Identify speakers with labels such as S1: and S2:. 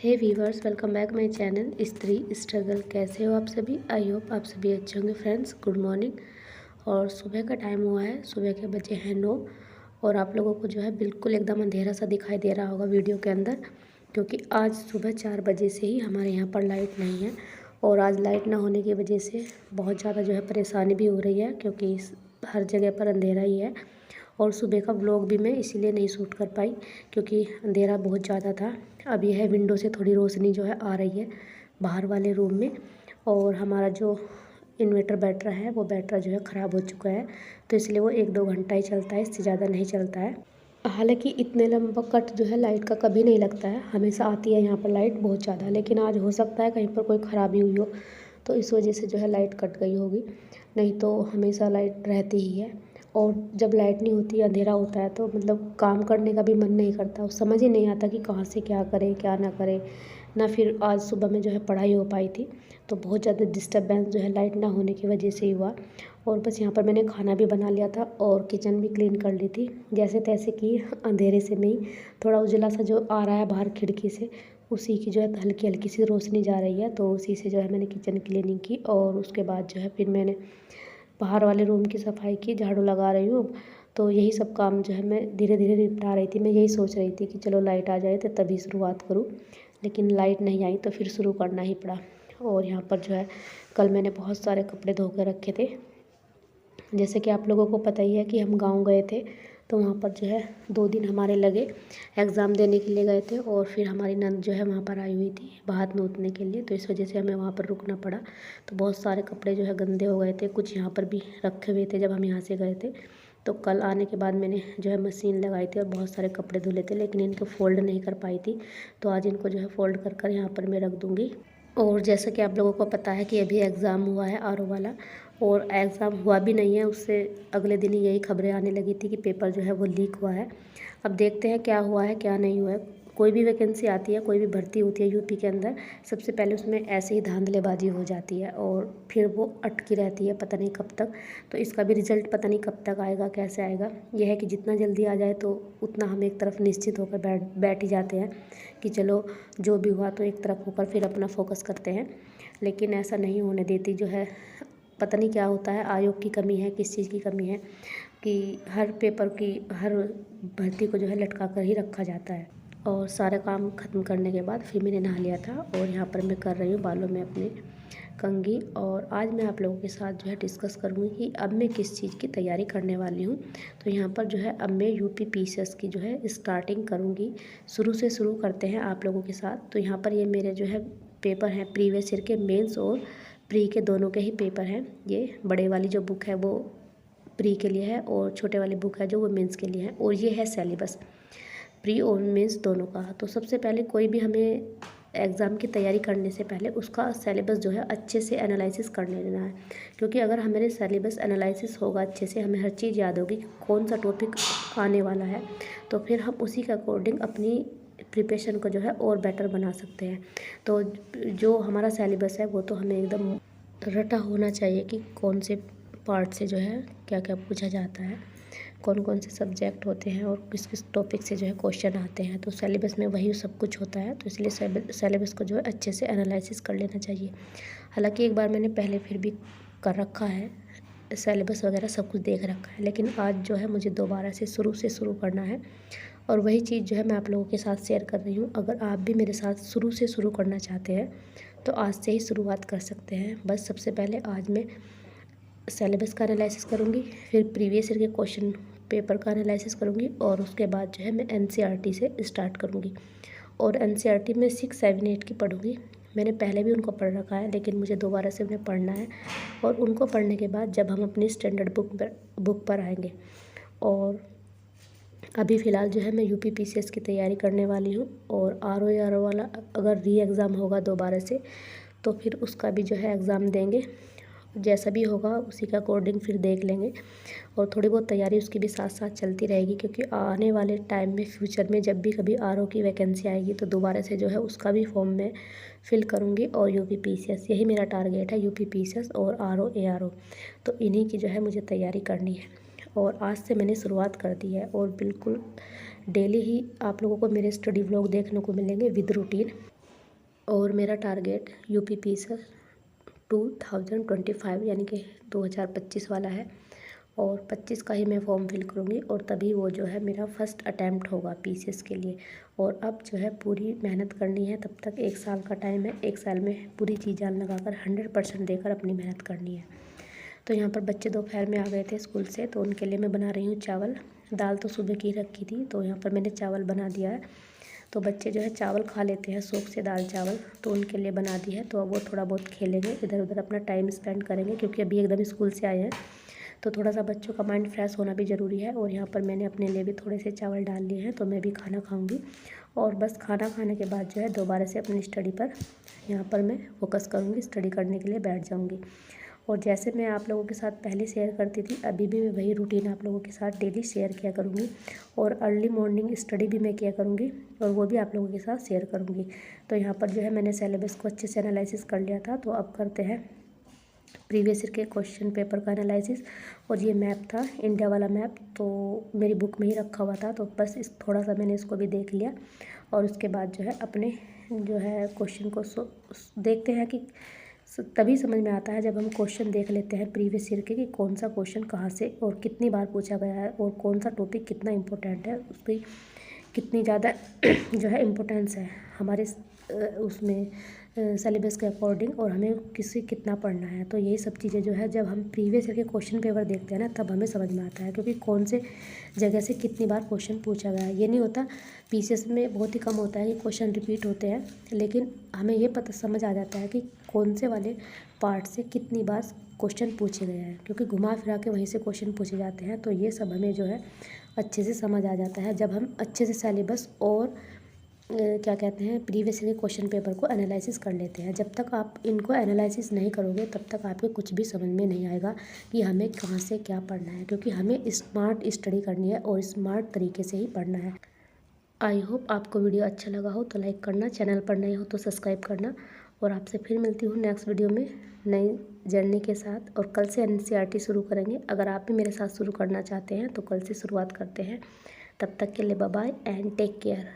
S1: Hey viewers, welcome back my channel Stree struggle. कैसे हो आप सभी? आई होप आप सभी अच्छे होंगे। Friends, good morning. और सुबह का टाइम हुआ है, सुबह के बजे हैं 9। और आप लोगों को जो है बिल्कुल एकदम अंधेरा सा दिखाई दे रहा होगा वीडियो के अंदर, क्योंकि आज सुबह 4 बजे से ही हमारे यहाँ पर लाइट नहीं है। और आज लाइट ना होने की वजह से बहुत ज़्यादा जो है परेशानी भी हो रही है, क्योंकि हर जगह पर अंधेरा ही है। और सुबह का व्लॉग भी मैं इसीलिए नहीं शूट कर पाई, क्योंकि अंधेरा बहुत ज़्यादा था। अब यह विंडो से थोड़ी रोशनी जो है आ रही है बाहर वाले रूम में। और हमारा जो इन्वर्टर बैटरा है वो बैटरा जो है ख़राब हो चुका है, तो इसलिए वो 1-2 घंटा ही चलता है, इससे ज़्यादा नहीं चलता है। हालांकि इतने लंबा कट जो है लाइट का कभी नहीं लगता है, हमेशा आती है यहाँ पर लाइट बहुत ज़्यादा। लेकिन आज हो सकता है कहीं पर कोई ख़राबी हुई हो, तो इस वजह से जो है लाइट कट गई होगी, नहीं तो हमेशा लाइट रहती ही है। और जब लाइट नहीं होती, अंधेरा होता है, तो मतलब काम करने का भी मन नहीं करता, समझ ही नहीं आता कि कहाँ से क्या करें क्या ना करें ना। फिर आज सुबह में जो है पढ़ाई हो पाई थी, तो बहुत ज़्यादा डिस्टर्बेंस जो है लाइट ना होने की वजह से ही हुआ। और बस यहाँ पर मैंने खाना भी बना लिया था और किचन भी क्लीन कर ली थी, जैसे तैसे कि अंधेरे से नहीं, थोड़ा उजला सा जो आ रहा है बाहर खिड़की से, उसी की जो है हल्की हल्की सी रोशनी जा रही है, तो उसी से जो है मैंने किचन क्लीनिंग की। और उसके बाद जो है फिर मैंने बाहर वाले रूम की सफाई की, झाड़ू लगा रही हूँ। तो यही सब काम जो है मैं धीरे धीरे निपटा रही थी। मैं यही सोच रही थी कि चलो लाइट आ जाए तो तभी शुरुआत करूँ, लेकिन लाइट नहीं आई तो फिर शुरू करना ही पड़ा। और यहाँ पर जो है कल मैंने बहुत सारे कपड़े धो के रखे थे। जैसे कि आप लोगों को पता ही है कि हम गांव गए थे, तो वहाँ पर जो है 2 दिन हमारे लगे, एग्ज़ाम देने के लिए गए थे। और फिर हमारी नंद जो है वहाँ पर आई हुई थी बात नोतने के लिए, तो इस वजह से हमें वहाँ पर रुकना पड़ा। तो बहुत सारे कपड़े जो है गंदे हो गए थे, कुछ यहाँ पर भी रखे हुए थे जब हम यहाँ से गए थे। तो कल आने के बाद मैंने जो है मशीन लगाई थी और बहुत सारे कपड़े धुले थे, लेकिन इनको फ़ोल्ड नहीं कर पाई थी। तो आज इनको जो है फ़ोल्ड कर कर यहाँ पर मैं रख दूँगी। और जैसा कि आप लोगों को पता है कि अभी एग्ज़ाम हुआ है आरओ वाला, और एग्ज़ाम हुआ भी नहीं है, उससे अगले दिन ही यही खबरें आने लगी थी कि पेपर जो है वो लीक हुआ है। अब देखते हैं क्या हुआ है क्या नहीं हुआ है। कोई भी वैकेंसी आती है, कोई भी भर्ती होती है यूपी के अंदर, सबसे पहले उसमें ऐसे ही धांधलेबाजी हो जाती है और फिर वो अटकी रहती है पता नहीं कब तक। तो इसका भी रिज़ल्ट पता नहीं कब तक आएगा, कैसे आएगा। यह है कि जितना जल्दी आ जाए तो उतना हम एक तरफ निश्चित होकर बैठ ही जाते हैं कि चलो जो भी हुआ तो एक तरफ होकर फिर अपना फोकस करते हैं। लेकिन ऐसा नहीं होने देती जो है, पता नहीं क्या होता है, आयोग की कमी है, किस चीज़ की कमी है कि हर पेपर की हर भर्ती को जो है लटका कर ही रखा जाता है। और सारा काम ख़त्म करने के बाद फिर मैंने नहा लिया था और यहाँ पर मैं कर रही हूँ बालों में अपने कंघी। और आज मैं आप लोगों के साथ जो है डिस्कस करूँगी कि अब मैं किस चीज़ की तैयारी करने वाली हूँ। तो यहाँ पर जो है अब मैं यूपी पीसीएस की जो है स्टार्टिंग करूँगी, शुरू से शुरू करते हैं आप लोगों के साथ। तो यहाँ पर ये मेरे जो है पेपर हैं प्रीवियस ईयर के, मेंस और प्री के दोनों के ही पेपर हैं। ये बड़े वाली जो बुक है वो प्री के लिए है और छोटे वाली बुक है जो वो मेंस के लिए है। और ये है सिलेबस प्री और मेंस दोनों का। तो सबसे पहले कोई भी हमें एग्ज़ाम की तैयारी करने से पहले उसका सिलेबस जो है अच्छे से एनालिसिस कर लेना है, क्योंकि अगर हमारे सिलेबस एनालिसिस होगा अच्छे से, हमें हर चीज़ याद होगी कि कौन सा टॉपिक आने वाला है, तो फिर हम उसी के अकॉर्डिंग अपनी प्रिपरेशन को जो है और बेटर बना सकते हैं। तो जो हमारा सिलेबस है वो तो हमें एकदम रटा होना चाहिए कि कौन से पार्ट से जो है क्या क्या पूछा जाता है, कौन कौन से सब्जेक्ट होते हैं और किस किस टॉपिक से जो है क्वेश्चन आते हैं। तो सिलेबस में वही सब कुछ होता है, तो इसलिए सिलेबस को जो है अच्छे से एनालिसिस कर लेना चाहिए। हालांकि एक बार मैंने पहले फिर भी कर रखा है, सिलेबस वगैरह सब कुछ देख रखा है, लेकिन आज जो है मुझे दोबारा से शुरू करना है। और वही चीज़ जो है मैं आप लोगों के साथ शेयर कर रही हूँ। अगर आप भी मेरे साथ शुरू से शुरू करना चाहते हैं तो आज से ही शुरुआत कर सकते हैं। बस सबसे पहले आज मैं सिलेबस का एनालिसिस करूँगी, फिर प्रीवियस ईयर के क्वेश्चन पेपर का एनालिसिस करूँगी, और उसके बाद जो है मैं एनसीईआरटी से स्टार्ट करूँगी। और एनसीईआरटी में 6, 7, 8 की पढ़ूँगी। मैंने पहले भी उनको पढ़ रखा है, लेकिन मुझे दोबारा से उन्हें पढ़ना है। और उनको पढ़ने के बाद जब हम अपनी स्टैंडर्ड बुक पर आएंगे। और अभी फ़िलहाल जो है मैं यूपी पीसीएस की तैयारी करने वाली हूँ। और आरओ वाला अगर री एग्ज़ाम होगा दोबारा से, तो फिर उसका भी जो है एग्ज़ाम देंगे। जैसा भी होगा उसी के अकॉर्डिंग फिर देख लेंगे। और थोड़ी बहुत तैयारी उसकी भी साथ साथ चलती रहेगी, क्योंकि आने वाले टाइम में फ्यूचर में जब भी कभी आरओ की वैकेंसी आएगी तो दोबारा से जो है उसका भी फॉर्म मैं फिल करूँगी। और यूपी पीसीएस, यही मेरा टारगेट है, यूपी पीसीएस और आरओ एआरओ। तो इन्हीं की जो है मुझे तैयारी करनी है। और आज से मैंने शुरुआत कर दी है, और बिल्कुल डेली ही आप लोगों को मेरे स्टडी व्लॉग देखने को मिलेंगे विद रूटीन। और मेरा टारगेट UPPSL 2025 यानी कि 2025 वाला है, और 25 का ही मैं फॉर्म फिल करूँगी और तभी वो जो है मेरा फर्स्ट अटैम्प्ट होगा PCS के लिए। और अब जो है पूरी मेहनत करनी है, तब तक 1 साल का टाइम है, 1 साल में पूरी चीज़ जान लगाकर 100% देकर अपनी मेहनत करनी है। तो यहाँ पर बच्चे दोपहर में आ गए थे स्कूल से, तो उनके लिए मैं बना रही हूँ चावल। दाल तो सुबह की रखी थी, तो यहाँ पर मैंने चावल बना दिया है। तो बच्चे जो है चावल खा लेते हैं शौक से, दाल चावल, तो उनके लिए बना दी है। तो अब वो थोड़ा बहुत खेलेंगे, इधर उधर अपना टाइम स्पेंड करेंगे, क्योंकि अभी एकदम स्कूल से आए हैं, तो थोड़ा सा बच्चों का माइंड फ्रेश होना भी ज़रूरी है। और यहाँ पर मैंने अपने लिए भी थोड़े से चावल डाल लिए हैं, तो मैं भी खाना खाऊंगी। और बस खाना खाने के बाद जो है दोबारा से अपनी स्टडी पर यहाँ पर मैं फोकस करूँगी, स्टडी करने के लिए बैठ जाऊँगी। और जैसे मैं आप लोगों के साथ पहले शेयर करती थी, अभी भी मैं वही रूटीन आप लोगों के साथ डेली शेयर किया करूँगी। और अर्ली मॉर्निंग स्टडी भी मैं किया करूँगी, और वो भी आप लोगों के साथ शेयर करूँगी। तो यहाँ पर जो है मैंने सिलेबस को अच्छे से एनालिसिस कर लिया था, तो अब करते हैं प्रीवियस ईयर के क्वेश्चन पेपर का एनालिसिस। और ये मैप था, इंडिया वाला मैप, तो मेरी बुक में ही रखा हुआ था, तो बस इस थोड़ा सा मैंने इसको भी देख लिया। और उसके बाद जो है अपने जो है क्वेश्चन को देखते हैं कि तभी समझ में आता है जब हम क्वेश्चन देख लेते हैं प्रीवियस ईयर के, कि कौन सा क्वेश्चन कहाँ से और कितनी बार पूछा गया है, और कौन सा टॉपिक कितना इम्पोर्टेंट है, उसकी कितनी ज़्यादा जो है इम्पोर्टेंस है हमारे उसमें सिलेबस के अकॉर्डिंग, और हमें किसी कितना पढ़ना है। तो यही सब चीज़ें जो है जब हम प्रीवियस ईयर के क्वेश्चन पेपर देखते हैं ना, तब हमें समझ में आता है, क्योंकि कौन से जगह से कितनी बार क्वेश्चन पूछा गया है। ये नहीं होता, PCS में बहुत ही कम होता है कि क्वेश्चन रिपीट होते हैं, लेकिन हमें ये पता समझ आ जाता है कि कौन से वाले पार्ट से कितनी बार क्वेश्चन पूछे गए हैं, क्योंकि घुमा फिरा के वहीं से क्वेश्चन पूछे जाते हैं। तो ये सब हमें जो है अच्छे से समझ आ जाता है जब हम अच्छे से सिलेबस और क्या कहते हैं प्रीवियस ईयर के क्वेश्चन पेपर को एनालिसिस कर लेते हैं। जब तक आप इनको एनालिसिस नहीं करोगे, तब तक आपको कुछ भी समझ में नहीं आएगा कि हमें कहाँ से क्या पढ़ना है, क्योंकि हमें स्मार्ट स्टडी करनी है और स्मार्ट तरीके से ही पढ़ना है। आई होप आपको वीडियो अच्छा लगा हो तो लाइक करना, चैनल पर नए हो तो सब्सक्राइब करना। और आपसे फिर मिलती हूँ नेक्स्ट वीडियो में नई जर्नी के साथ। और कल से NCERT शुरू करेंगे, अगर आप भी मेरे साथ शुरू करना चाहते हैं तो कल से शुरुआत करते हैं। तब तक के लिए bye bye and take care.